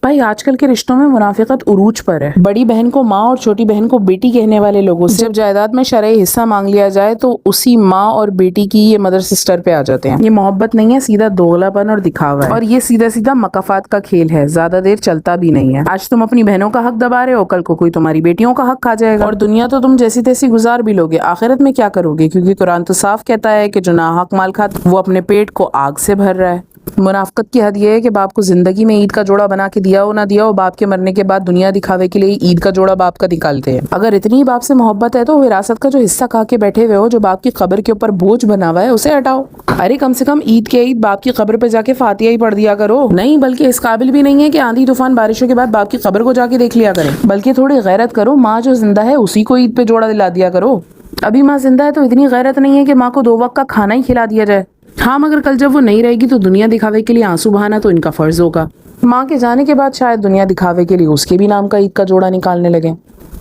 भाई आजकल के रिश्तों में मुनाफिकत उरूज पर है। बड़ी बहन को माँ और छोटी बहन को बेटी कहने वाले लोगों से जब जायदाद में शरई हिस्सा मांग लिया जाए तो उसी माँ और बेटी की ये मदर सिस्टर पे आ जाते हैं। ये मोहब्बत नहीं है, सीधा दोगलापन और दिखावा है, और ये सीधा सीधा मकाफात का खेल है, ज्यादा देर चलता भी नहीं है। आज तुम अपनी बहनों का हक दबा रहे हो, कल को कोई तुम्हारी बेटियों का हक खा जाएगा, और दुनिया तो तुम जैसी तैसी गुजार भी लोगे, आखिरत में क्या करोगे? क्योंकि कुरान तो साफ कहता है कि जो नाहक माल खाता वो अपने पेट को आग से भर रहा है। मुनाफिकत की हद ये है कि बाप को जिंदगी में ईद का जोड़ा बना के दिया हो ना दिया हो, बाप के मरने के बाद दुनिया दिखावे के लिए ईद का जोड़ा बाप का निकालते हैं। अगर इतनी ही बाप से मोहब्बत है तो विरासत का जो हिस्सा खा के बैठे हुए हो, जो बाप की कब्र के ऊपर बोझ बना हुआ है, उसे हटाओ। अरे कम से कम ईद के ईद बाप की कब्र पे जाके फातिहा ही पढ़ दिया करो। नहीं, बल्कि इस काबिल भी नहीं है कि आंधी तूफान बारिशों के बाद बाप की कब्र को जाके देख लिया करें, बल्कि थोड़ी गैरत करो। माँ जो जिंदा है उसी को ईद पे जोड़ा दिला दिया करो। अभी माँ जिंदा है तो इतनी गैरत नहीं है कि माँ को 2 वक्त का खाना ही खिला दिया जाए। हाँ, मगर कल जब वो नहीं रहेगी तो दुनिया दिखावे के लिए आंसू बहाना तो इनका फर्ज होगा। माँ के जाने के बाद शायद दुनिया दिखावे के लिए उसके भी नाम का ईद का जोड़ा निकालने लगे।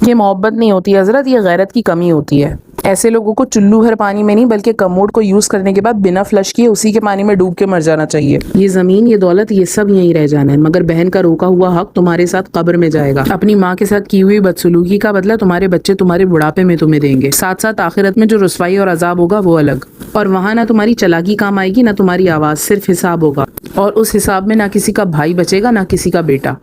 ये मोहब्बत नहीं होती हजरत, ये गैरत की कमी होती है। ऐसे लोगों को चुल्लू भर पानी में नहीं बल्कि कमोड को यूज करने के बाद बिना फ्लश किए उसी के पानी में डूब के मर जाना चाहिए। ये जमीन, ये दौलत, ये सब यहीं रह जाना है, मगर बहन का रोका हुआ हक तुम्हारे साथ कब्र में जाएगा। अपनी माँ के साथ की हुई बदसलूकी का बदला तुम्हारे बच्चे तुम्हारे बुढ़ापे में तुम्हें देंगे। साथ साथ आखिरत में जो रुसवाई और अजाब होगा वो अलग, और वहाँ ना तुम्हारी चालाकी काम आएगी ना तुम्हारी आवाज, सिर्फ हिसाब होगा, और उस हिसाब में ना किसी का भाई बचेगा ना किसी का बेटा।